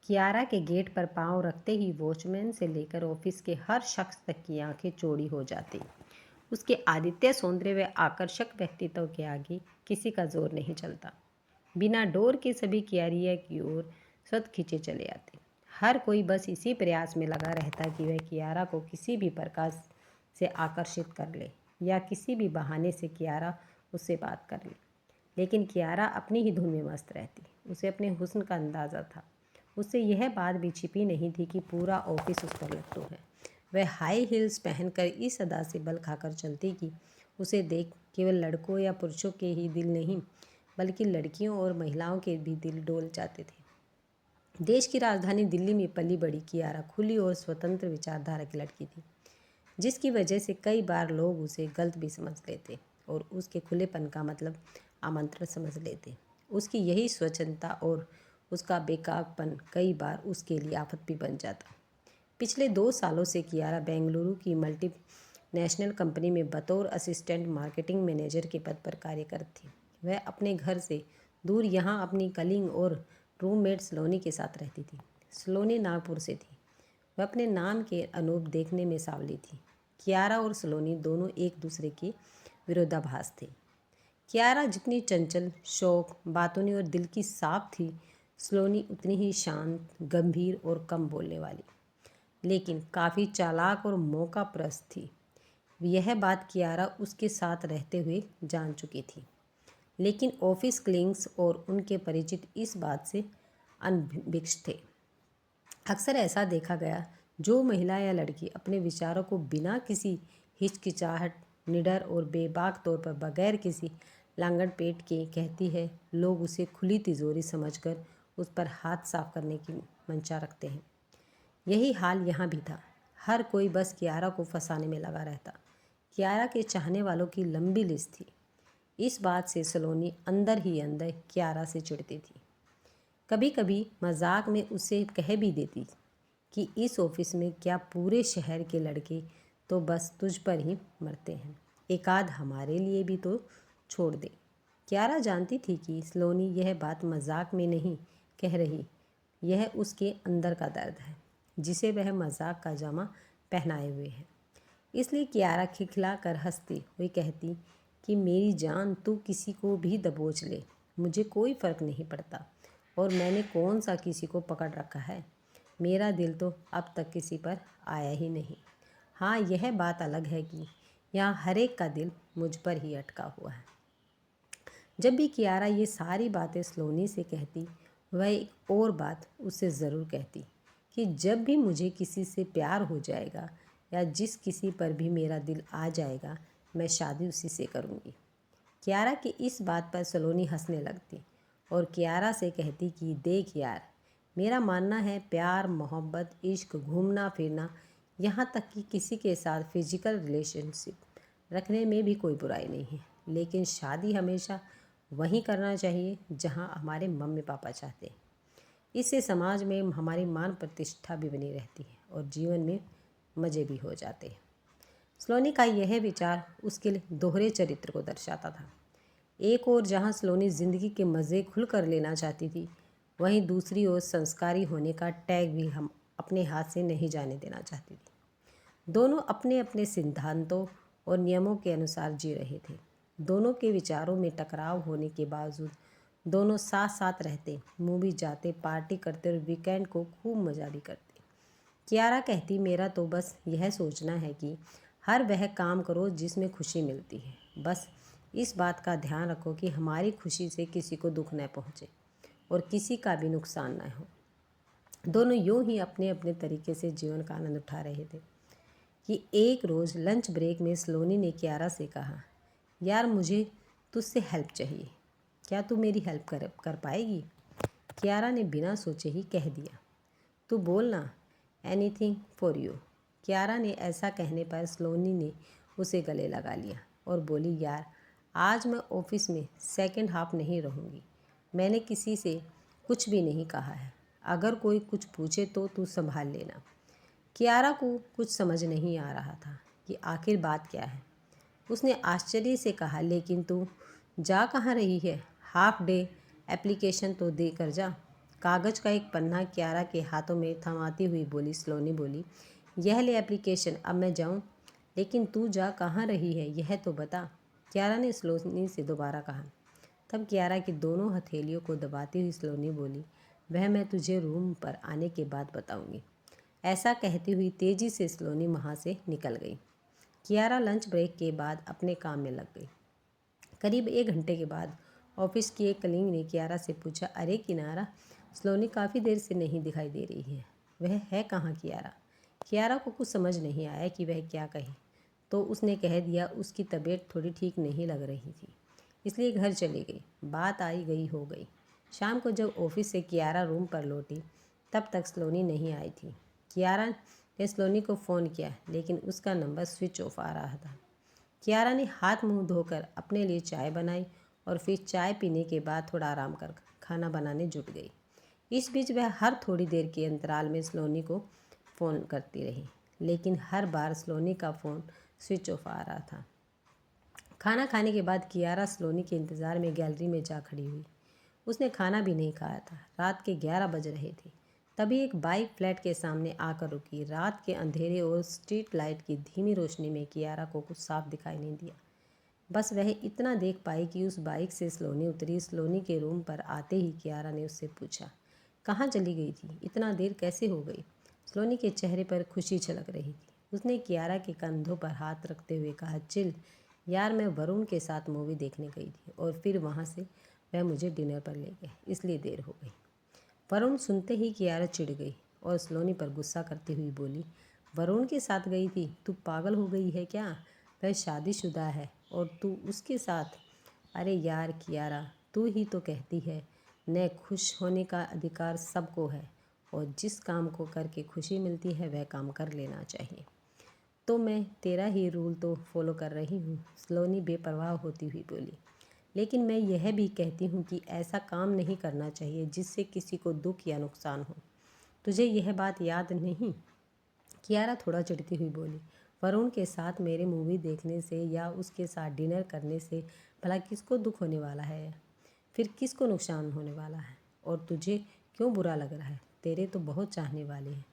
कियारा के गेट पर पाँव रखते ही वॉचमैन से लेकर ऑफिस के हर शख्स तक की आंखें चौड़ी हो जाती। उसके आदित्य सौंदर्य व आकर्षक व्यक्तित्व के आगे किसी का जोर नहीं चलता। बिना डोर के सभी कियारिया की ओर स्वतः खींचे चले आते। हर कोई बस इसी प्रयास में लगा रहता कि वह कियारा को किसी भी प्रकार से आकर्षित कर ले या किसी भी बहाने से कियारा उससे बात कर ले। लेकिन कियारा अपनी ही धुन में मस्त रहती। उसे अपने हुस्न का अंदाज़ा था। उससे यह बात भी छिपी नहीं थी कि पूरा ऑफिस उस पर लट्टू है। वह हाई हील्स पहनकर इस अदा से बल खाकर चलती कि उसे देख केवल लड़कों या पुरुषों के ही दिल नहीं बल्कि लड़कियों और महिलाओं के भी दिल डोल जाते थे। देश की राजधानी दिल्ली में पली बड़ी कियारा खुली और स्वतंत्र विचारधारा की लड़की थी, जिसकी वजह से कई बार लोग उसे गलत भी समझ लेते और उसके खुलेपन का मतलब आमंत्रण समझ लेते। उसकी यही स्वच्छंदता और उसका बेकाबूपन कई बार उसके लिए आफत भी बन जाता। पिछले 2 सालों से कियारा बेंगलुरु की मल्टी नेशनल कंपनी में बतौर असिस्टेंट मार्केटिंग मैनेजर के पद पर कार्य करती थी। वह अपने घर से दूर यहाँ अपनी कलीग और रूममेट सलोनी के साथ रहती थी। सलोनी नागपुर से थी। वह अपने नाम के अनुरूप देखने में सांवली थी। कियारा और सलोनी दोनों एक दूसरे के विरोधाभास थे। कियारा जितनी चंचल, शौक, बातूनी और दिल की साफ थी, सलोनी उतनी ही शांत, गंभीर और कम बोलने वाली, लेकिन काफ़ी चालाक और मौकापरस्त थी। यह बात कियारा उसके साथ रहते हुए जान चुकी थी, लेकिन ऑफिस कलीग्स और उनके परिचित इस बात से अनभिज्ञ थे। अक्सर ऐसा देखा गया, जो महिला या लड़की अपने विचारों को बिना किसी हिचकिचाहट, निडर और बेबाक तौर पर बगैर किसी लांगड़ पेट के कहती है, लोग उसे खुली तिजोरी समझकर उस पर हाथ साफ करने की मंशा रखते हैं। यही हाल यहाँ भी था। हर कोई बस कियारा को फंसाने में लगा रहता। कियारा के चाहने वालों की लंबी लिस्ट थी। इस बात से सलोनी अंदर ही अंदर कियारा से चिढ़ती थी। कभी कभी मजाक में उसे कह भी देती कि इस ऑफिस में क्या पूरे शहर के लड़के तो बस तुझ पर ही मरते हैं, एक आध हमारे लिए भी तो छोड़ दे। कियारा जानती थी कि सलोनी यह बात मजाक में नहीं कह रही, यह उसके अंदर का दर्द है जिसे वह मजाक का जामा पहनाए हुए है। इसलिए कियारा खिलखिला कर हंसती हुई कहती कि मेरी जान, तू किसी को भी दबोच ले, मुझे कोई फ़र्क नहीं पड़ता। और मैंने कौन सा किसी को पकड़ रखा है, मेरा दिल तो अब तक किसी पर आया ही नहीं। हाँ, यह बात अलग है कि यहाँ हर एक का दिल मुझ पर ही अटका हुआ है। जब भी कियारा ये सारी बातें सलोनी से कहती, वह एक और बात उससे ज़रूर कहती कि जब भी मुझे किसी से प्यार हो जाएगा या जिस किसी पर भी मेरा दिल आ जाएगा, मैं शादी उसी से करूँगी। कियारा की इस बात पर सलोनी हंसने लगती और कियारा से कहती कि देख यार, मेरा मानना है प्यार, मोहब्बत, इश्क, घूमना फिरना, यहाँ तक कि किसी के साथ फिजिकल रिलेशनशिप रखने में भी कोई बुराई नहीं है, लेकिन शादी हमेशा वहीं करना चाहिए जहाँ हमारे मम्मी पापा चाहते हैं। इससे समाज में हमारी मान प्रतिष्ठा भी बनी रहती है और जीवन में मज़े भी हो जाते हैं। सलोनी का यह विचार उसके दोहरे चरित्र को दर्शाता था। एक ओर जहाँ सलोनी ज़िंदगी के मज़े खुल कर लेना चाहती थी, वहीं दूसरी ओर संस्कारी होने का टैग भी हम अपने हाथ से नहीं जाने देना चाहती थी। दोनों अपने अपने सिद्धांतों और नियमों के अनुसार जी रहे थे। दोनों के विचारों में टकराव होने के बावजूद दोनों साथ साथ रहते, मूवी जाते, पार्टी करते और वीकेंड को खूब मज़ा भी करते। कियारा कहती, मेरा तो बस यह सोचना है कि हर वह काम करो जिसमें खुशी मिलती है। बस इस बात का ध्यान रखो कि हमारी खुशी से किसी को दुख न पहुँचे और किसी का भी नुकसान न हो। दोनों यूं ही अपने अपने तरीके से जीवन का आनंद उठा रहे थे कि एक रोज़ लंच ब्रेक में सलोनी ने कियारा से कहा, यार मुझे तुझसे हेल्प चाहिए, क्या तू मेरी हेल्प कर पाएगी? कियारा ने बिना सोचे ही कह दिया, तू बोल ना, एनीथिंग फॉर यू। कियारा ने ऐसा कहने पर सलोनी ने उसे गले लगा लिया और बोली, यार आज मैं ऑफिस में सेकंड हाफ नहीं रहूँगी। मैंने किसी से कुछ भी नहीं कहा है, अगर कोई कुछ पूछे तो तू संभाल लेना। कियारा को कुछ समझ नहीं आ रहा था कि आखिर बात क्या है। उसने आश्चर्य से कहा, लेकिन तू जा कहाँ रही है? हाफ डे एप्लीकेशन तो दे कर जा। कागज़ का एक पन्ना कियारा के हाथों में थमाती हुई बोली सलोनी बोली, यह ले एप्लीकेशन, अब मैं जाऊं? लेकिन तू जा कहाँ रही है यह तो बता, कियारा ने सलोनी से दोबारा कहा। तब कियारा की दोनों हथेलियों को दबाती हुई सलोनी बोली, वह मैं तुझे रूम पर आने के बाद बताऊंगी। ऐसा कहती हुई तेजी से सलोनी वहाँ से निकल गई। कियारा लंच ब्रेक के बाद अपने काम में लग गई। करीब 1 घंटे के बाद ऑफिस की एक कलीग ने कियारा से पूछा, अरे किनारा, सलोनी काफ़ी देर से नहीं दिखाई दे रही है, वह है कहाँ कियारा? कियारा को कुछ समझ नहीं आया कि वह क्या कहे, तो उसने कह दिया उसकी तबीयत थोड़ी ठीक नहीं लग रही थी, इसलिए घर चली गई। बात आई गई हो गई। शाम को जब ऑफिस से कियारा रूम पर लौटी तब तक सलोनी नहीं आई थी। कियारा ने सलोनी को फ़ोन किया लेकिन उसका नंबर स्विच ऑफ आ रहा था। कियारा ने हाथ मुंह धोकर अपने लिए चाय बनाई और फिर चाय पीने के बाद थोड़ा आराम कर खाना बनाने जुट गई। इस बीच वह हर थोड़ी देर के अंतराल में सलोनी को फ़ोन करती रही, लेकिन हर बार सलोनी का फ़ोन स्विच ऑफ आ रहा था। खाना खाने के बाद कियारा सलोनी के इंतज़ार में गैलरी में जा खड़ी हुई। उसने खाना भी नहीं खाया था। रात के 11 बज रहे थे। तभी एक बाइक फ्लैट के सामने आकर रुकी। रात के अंधेरे और स्ट्रीट लाइट की धीमी रोशनी में कियारा को कुछ साफ दिखाई नहीं दिया। बस वह इतना देख पाई कि उस बाइक से सलोनी उतरी। सलोनी के रूम पर आते ही कियारा ने उससे पूछा, कहाँ चली गई थी? इतना देर कैसे हो गई? सलोनी के चेहरे पर खुशी छलक रही थी। उसने कियारा के कंधों पर हाथ रखते हुए कहा, चिल यार, मैं वरुण के साथ मूवी देखने गई थी और फिर वहाँ से वह मुझे डिनर पर ले गए, इसलिए देर हो गई। वरुण सुनते ही कियारा चिढ़ गई और सलोनी पर गुस्सा करती हुई बोली, वरुण के साथ गई थी? तू पागल हो गई है क्या? वह शादीशुदा है और तू उसके साथ? अरे यार कियारा, तू ही तो कहती है न खुश होने का अधिकार सबको है और जिस काम को करके खुशी मिलती है वह काम कर लेना चाहिए। तो मैं तेरा ही रूल तो फॉलो कर रही हूँ, सलोनी बेपरवाह होती हुई बोली। लेकिन मैं यह भी कहती हूँ कि ऐसा काम नहीं करना चाहिए जिससे किसी को दुख या नुकसान हो। तुझे यह बात याद नहीं? कियारा थोड़ा चिढ़ती हुई बोली, वरुण के साथ मेरे मूवी देखने से या उसके साथ डिनर करने से भला किसको दुख होने वाला है? फिर किसको नुकसान होने वाला है? और तुझे क्यों बुरा लग रहा है? तेरे तो बहुत चाहने वाले हैं।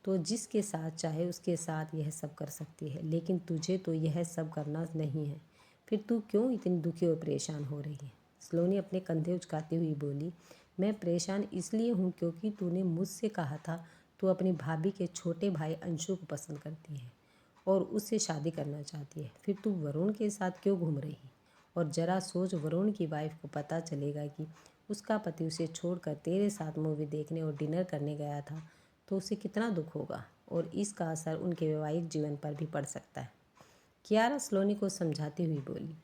तो जिसके साथ चाहे उसके साथ यह सब कर सकती है, लेकिन तुझे तो यह सब करना नहीं है। फिर तू क्यों इतनी दुखी और परेशान हो रही है? सलोनी अपने कंधे उचकाती हुई बोली, मैं परेशान इसलिए हूँ क्योंकि तूने मुझसे कहा था तू अपनी भाभी के छोटे भाई अंशु को पसंद करती है और उससे शादी करना चाहती है। फिर तू वरुण के साथ क्यों घूम रही है? और ज़रा सोच, वरुण की वाइफ को पता चलेगा कि उसका पति उसे छोड़कर तेरे साथ मूवी देखने और डिनर करने गया था तो उसे कितना दुख होगा और इसका असर उनके वैवाहिक जीवन पर भी पड़ सकता है। कियारा सलोनी को समझाती हुई बोली,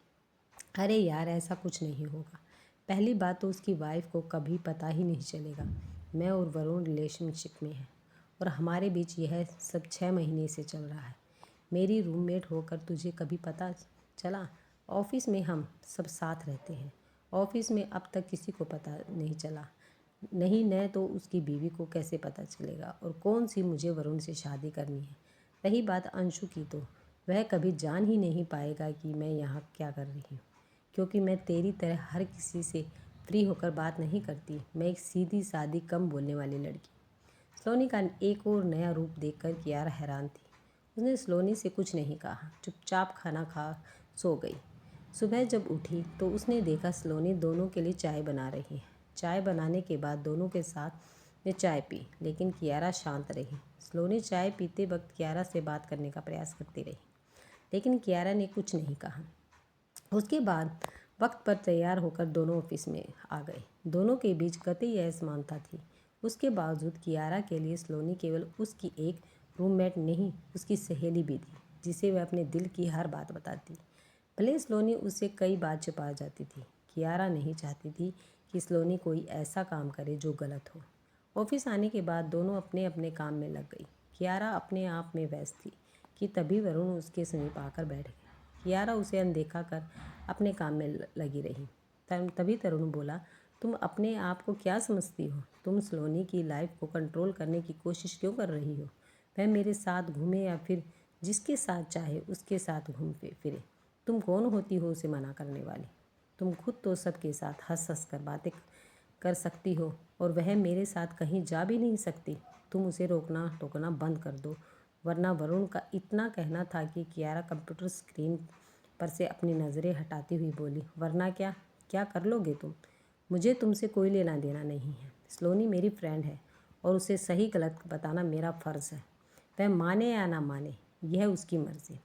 अरे यार, ऐसा कुछ नहीं होगा। पहली बात तो उसकी वाइफ को कभी पता ही नहीं चलेगा मैं और वरुण रिलेशनशिप में हैं और हमारे बीच यह सब 6 महीने से चल रहा है। मेरी रूममेट होकर तुझे कभी पता चला? ऑफिस में हम सब साथ रहते हैं। ऑफिस में अब तक किसी को पता नहीं चला। नहीं, न तो उसकी बीवी को कैसे पता चलेगा और कौन सी मुझे वरुण से शादी करनी है। रही बात अंशु की, तो वह कभी जान ही नहीं पाएगा कि मैं यहाँ क्या कर रही हूँ, क्योंकि मैं तेरी तरह हर किसी से फ्री होकर बात नहीं करती। मैं एक सीधी सादी कम बोलने वाली लड़की। सलोनी का एक और नया रूप देखकर कियारा हैरान थी। उसने सलोनी से कुछ नहीं कहा, चुपचाप खाना खा सो गई। सुबह जब उठी तो उसने देखा सलोनी दोनों के लिए चाय बना रही है। चाय बनाने के बाद दोनों के साथ ने चाय पी, लेकिन कियारा शांत रही। सलोनी चाय पीते वक्त कियारा से बात करने का प्रयास करती रही, लेकिन कियारा ने कुछ नहीं कहा। उसके बाद वक्त पर तैयार होकर दोनों ऑफिस में आ गए। दोनों के बीच कतई असमानता थी। उसके बावजूद कियारा के लिए सलोनी केवल उसकी एक रूममेट नहीं, उसकी सहेली भी थी, जिसे वह अपने दिल की हर बात बताती। भले सलोनी उससे कई बात छुपा जाती थी, कियारा नहीं चाहती थी कि सलोनी कोई ऐसा काम करे जो गलत हो। ऑफिस आने के बाद दोनों अपने अपने काम में लग गई। कियारा अपने आप में व्यस्त थी कि तभी वरुण उसके समीप आकर बैठ गया। कियारा उसे अनदेखा कर अपने काम में लगी रही। तभी तरुण बोला, तुम अपने आप को क्या समझती हो? तुम सलोनी की लाइफ को कंट्रोल करने की कोशिश क्यों कर रही हो? वह मेरे साथ घूमे या फिर जिसके साथ चाहे उसके साथ घूम फिरे, तुम कौन होती हो उसे मना करने वाली? तुम खुद तो सबके साथ हंस हंस कर कर सकती हो और वह मेरे साथ कहीं जा भी नहीं सकती। तुम उसे रोकना टोकना बंद कर दो, वरना वरुण का इतना कहना था कि कियारा कंप्यूटर स्क्रीन पर से अपनी नज़रें हटाती हुई बोली, वरना क्या? क्या कर लोगे तुम? मुझे तुमसे कोई लेना देना नहीं है। सलोनी मेरी फ्रेंड है और उसे सही गलत बताना मेरा फ़र्ज़ है। वह माने या ना माने, यह उसकी मर्ज़ी।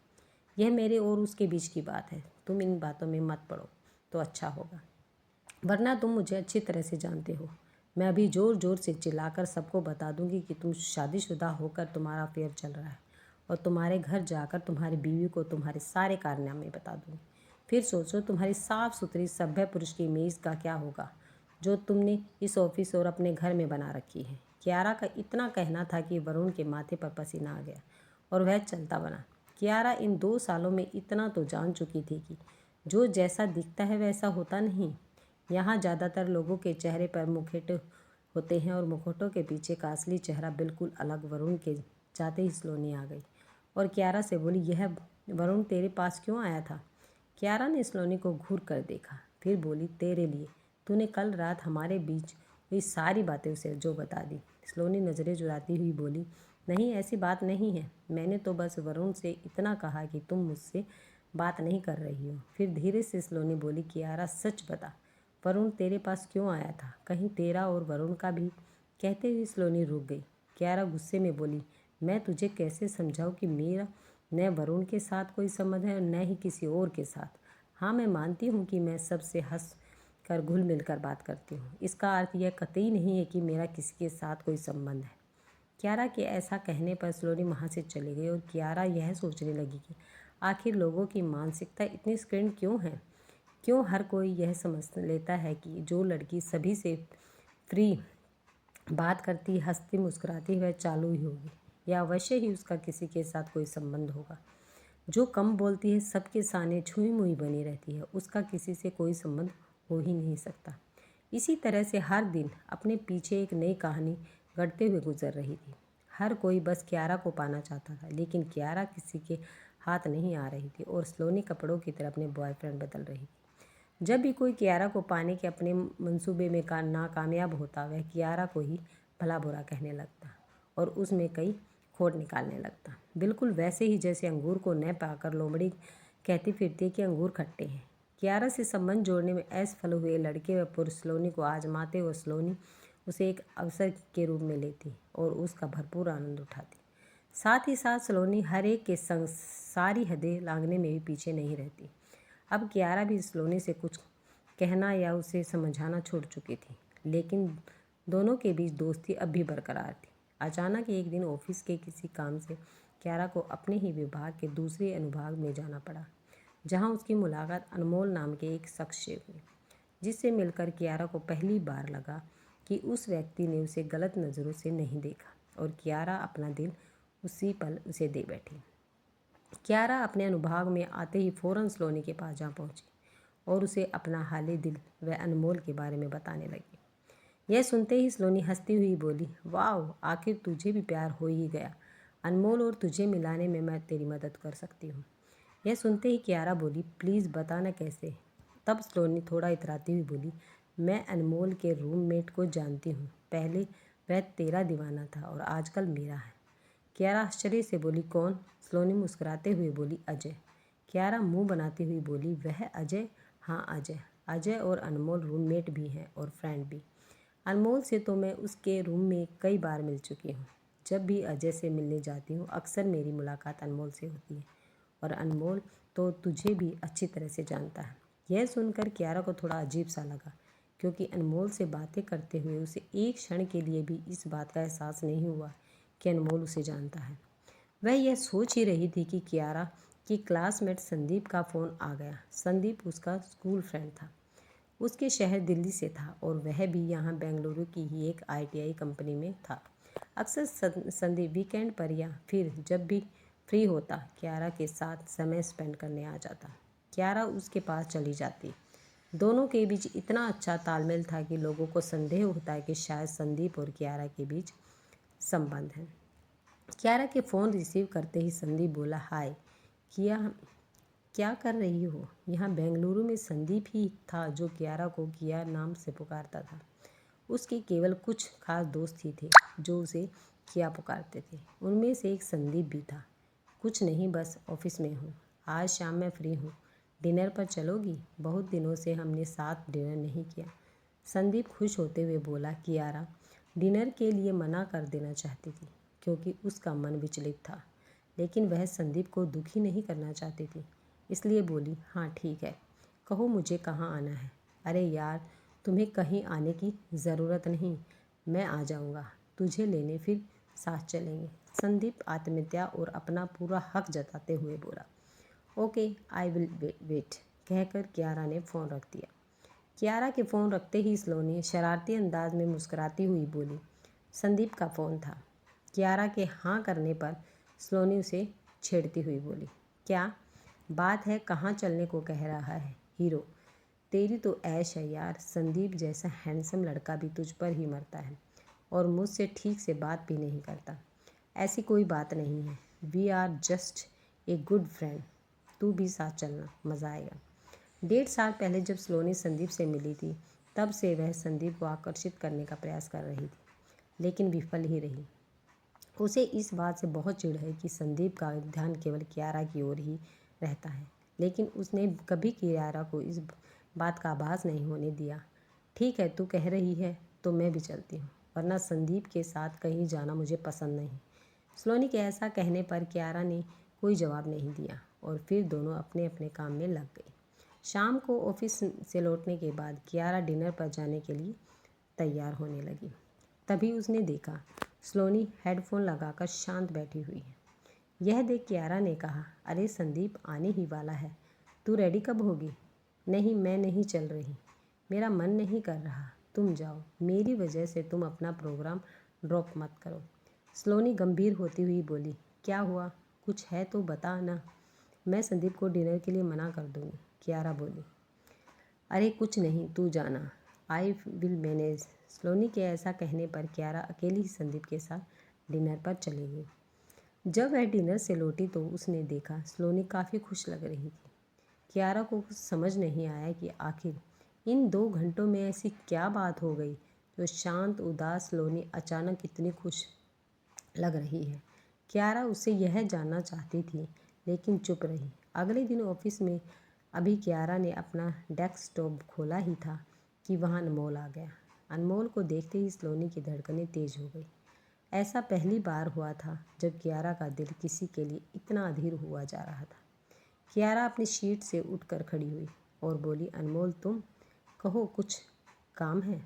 यह मेरे और उसके बीच की बात है। तुम इन बातों में मत पड़ो तो अच्छा होगा, वरना तुम मुझे अच्छी तरह से जानते हो। मैं अभी ज़ोर ज़ोर से चिल्लाकर सबको बता दूंगी कि तुम शादीशुदा होकर तुम्हारा अफेयर चल रहा है और तुम्हारे घर जाकर तुम्हारी बीवी को तुम्हारे सारे कारनामे बता दूंगी। फिर सोचो तुम्हारी साफ सुथरी सभ्य पुरुष की इमेज का क्या होगा जो तुमने इस ऑफिस और अपने घर में बना रखी है। कियारा का इतना कहना था कि वरुण के माथे पर पसीना आ गया और वह चलता बना। कियारा इन 2 सालों में इतना तो जान चुकी थी कि जो जैसा दिखता है वैसा होता नहीं। यहाँ ज़्यादातर लोगों के चेहरे पर मुखौटे होते हैं और मुखौटों के पीछे का असली चेहरा बिल्कुल अलग। वरुण के जाते ही सलोनी आ गई और कियारा से बोली, यह वरुण तेरे पास क्यों आया था? कियारा ने सलोनी को घूर कर देखा, फिर बोली, तेरे लिए। तूने कल रात हमारे बीच हुई सारी बातें उसे जो बता दी। सलोनी नज़रें चुराती हुई बोली, नहीं, ऐसी बात नहीं है। मैंने तो बस वरुण से इतना कहा कि तुम मुझसे बात नहीं कर रही हो। फिर धीरे से सलोनी बोली, कियारा सच बता, वरुण तेरे पास क्यों आया था? कहीं तेरा और वरुण का भी? कहते हुए सलोनी रुक गई। कियारा गुस्से में बोली, मैं तुझे कैसे समझाऊं कि मेरा न वरुण के साथ कोई संबंध है और न ही किसी और के साथ। हाँ, मैं मानती हूँ कि मैं सबसे हंस कर घुल मिल कर बात करती हूँ। इसका अर्थ यह कतई नहीं है कि मेरा किसी के साथ कोई संबंध है। कियारा के ऐसा कहने पर सलोनी वहाँ से चली गई और कियारा यह सोचने लगी कि आखिर लोगों की मानसिकता इतनी स्क्रीन क्यों है? क्यों हर कोई यह समझ लेता है कि जो लड़की सभी से फ्री बात करती, हंसती मुस्कुराती वह चालू ही होगी, या अवश्य ही उसका किसी के साथ कोई संबंध होगा। जो कम बोलती है, सबके सामने छुई मुई बनी रहती है, उसका किसी से कोई संबंध हो ही नहीं सकता। इसी तरह से हर दिन अपने पीछे एक नई कहानी गढ़ते हुए गुजर रही थी। हर कोई बस कियारा को पाना चाहता था, लेकिन कियारा किसी के हाथ नहीं आ रही थी और सलोनी कपड़ों की तरह अपने बॉयफ्रेंड बदल रही थी। जब भी कोई कियारा को पाने के अपने मंसूबे में नाकामयाब होता, वह कियारा को ही भला बुरा कहने लगता और उसमें कई खोट निकालने लगता, बिल्कुल वैसे ही जैसे अंगूर को न पाकर लोमड़ी कहती फिरती कि अंगूर खट्टे हैं। कियारा से संबंध जोड़ने में असफल हुए लड़के व पुरुष सलोनी को आजमाते और सलोनी उसे एक अवसर के रूप में लेती और उसका भरपूर आनंद उठाती। साथ ही साथ सलोनी हर एक के संग सारी हदें लांघने में भी पीछे नहीं रहती। अब कियारा भी सलोनी से कुछ कहना या उसे समझाना छोड़ चुकी थी, लेकिन दोनों के बीच दोस्ती अब भी बरकरार थी। अचानक एक दिन ऑफिस के किसी काम से कियारा को अपने ही विभाग के दूसरे अनुभाग में जाना पड़ा, जहां उसकी मुलाकात अनमोल नाम के एक शख्स से हुई, जिससे मिलकर कियारा को पहली बार लगा कि उस व्यक्ति ने उसे गलत नज़रों से नहीं देखा और कियारा अपना दिल उसी पल उसे दे बैठी। कियारा अपने अनुभाग में आते ही फ़ौरन सलोनी के पास जा पहुंची और उसे अपना हाल दिल व अनमोल के बारे में बताने लगी। यह सुनते ही सलोनी हंसती हुई बोली, वाह, आखिर तुझे भी प्यार हो ही गया। अनमोल और तुझे मिलाने में मैं तेरी मदद कर सकती हूँ। यह सुनते ही कियारा बोली, प्लीज़ बताना कैसे? तब सलोनी थोड़ा इतराती हुई बोली, मैं अनमोल के रूममेट को जानती हूँ। पहले वह तेरा दीवाना था और आजकल मेरा है। कियारा आश्चर्य से बोली, कौन? सलोनी मुस्कुराते हुए बोली, अजय। कियारा मुंह बनाती हुई बोली, वह अजय? हाँ, अजय। अजय और अनमोल रूममेट भी हैं और फ्रेंड भी। अनमोल से तो मैं उसके रूम में कई बार मिल चुकी हूँ। जब भी अजय से मिलने जाती हूँ अक्सर मेरी मुलाकात अनमोल से होती है और अनमोल तो तुझे भी अच्छी तरह से जानता है। यह सुनकर कियारा को थोड़ा अजीब सा लगा, क्योंकि अनमोल से बातें करते हुए उसे एक क्षण के लिए भी इस बात का एहसास नहीं हुआ कि अनमोल उसे जानता है। वह यह सोच ही रही थी कि कियारा की क्लासमेट संदीप का फ़ोन आ गया। संदीप उसका स्कूल फ्रेंड था। उसके शहर दिल्ली से था और वह भी यहाँ बेंगलुरु की ही एक ITI कंपनी में था। अक्सर संदीप वीकेंड पर या फिर जब भी फ्री होता कियारा के साथ समय स्पेंड करने आ जाता। कियारा उसके पास चली जाती। दोनों के बीच इतना अच्छा तालमेल था कि लोगों को संदेह होता है कि शायद संदीप और कियारा के बीच संबंध है। कियारा के फ़ोन रिसीव करते ही संदीप बोला, हाय किया, क्या कर रही हो? यहाँ बेंगलुरु में संदीप ही था जो कियारा को किया नाम से पुकारता था। उसके केवल कुछ खास दोस्त ही थे जो उसे किया पुकारते थे। उनमें से एक संदीप भी था। कुछ नहीं, बस ऑफिस में हूँ। आज शाम मैं फ्री हूँ। डिनर पर चलोगी? बहुत दिनों से हमने साथ डिनर नहीं किया। संदीप खुश होते हुए बोला। कियारा डिनर के लिए मना कर देना चाहती थी क्योंकि उसका मन विचलित था, लेकिन वह संदीप को दुखी नहीं करना चाहती थी, इसलिए बोली, हाँ ठीक है, कहो मुझे कहाँ आना है। अरे यार, तुम्हें कहीं आने की ज़रूरत नहीं, मैं आ जाऊँगा तुझे लेने, फिर साथ चलेंगे। संदीप आत्मीयता और अपना पूरा हक जताते हुए बोला। ओके, आई विल वेट, कहकर कियारा ने फ़ोन रख दिया। कियारा के फ़ोन रखते ही सलोनी शरारती अंदाज में मुस्कुराती हुई बोली। संदीप का फ़ोन था। कियारा के हाँ करने पर सलोनी उसे छेड़ती हुई बोली, क्या बात है, कहाँ चलने को कह रहा है हीरो? तेरी तो ऐश है यार, संदीप जैसा हैंडसम लड़का भी तुझ पर ही मरता है और मुझसे ठीक से बात भी नहीं करता। ऐसी कोई बात नहीं है, we are just a good friend, तू भी साथ चलना, मज़ा आएगा। 1.5 साल पहले जब सलोनी संदीप से मिली थी, तब से वह संदीप को आकर्षित करने का प्रयास कर रही थी, लेकिन विफल ही रही। उसे इस बात से बहुत चिढ़ है कि संदीप का ध्यान केवल कियारा की ओर ही रहता है, लेकिन उसने कभी कियारा को इस बात का आभास नहीं होने दिया। ठीक है, तू कह रही है तो मैं भी चलती हूँ, वरना संदीप के साथ कहीं जाना मुझे पसंद नहीं। सलोनी के ऐसा कहने पर कियारा ने कोई जवाब नहीं दिया और फिर दोनों अपने अपने काम में लग गए। शाम को ऑफिस से लौटने के बाद कियारा डिनर पर जाने के लिए तैयार होने लगी। तभी उसने देखा सलोनी हेडफोन लगाकर शांत बैठी हुई है। यह देख कियारा ने कहा, अरे संदीप आने ही वाला है, तू रेडी कब होगी? नहीं, मैं नहीं चल रही, मेरा मन नहीं कर रहा, तुम जाओ, मेरी वजह से तुम अपना प्रोग्राम ड्रॉप मत करो। सलोनी गंभीर होती हुई बोली, क्या हुआ, कुछ है तो बता ना, मैं संदीप को डिनर के लिए मना कर दूंगी। कियारा बोली, अरे कुछ नहीं, तू जाना, आई विल मैनेज। सलोनी के ऐसा कहने पर कियारा अकेली ही संदीप के साथ डिनर पर चली गई। जब वह डिनर से लौटी तो उसने देखा सलोनी काफ़ी खुश लग रही थी। कियारा को कुछ समझ नहीं आया कि आखिर इन 2 घंटों में ऐसी क्या बात हो गई जो शांत उदास सलोनी अचानक इतनी खुश लग रही है। कियारा उससे यह जानना चाहती थी, लेकिन चुप रही। अगले दिन ऑफिस में अभी कियारा ने अपना डेस्कटॉप खोला ही था कि वहाँ अनमोल आ गया। अनमोल को देखते ही सलोनी की धड़कनें तेज हो गई। ऐसा पहली बार हुआ था जब कियारा का दिल किसी के लिए इतना अधीर हुआ जा रहा था। कियारा अपनी सीट से उठकर खड़ी हुई और बोली, अनमोल तुम, कहो कुछ काम है?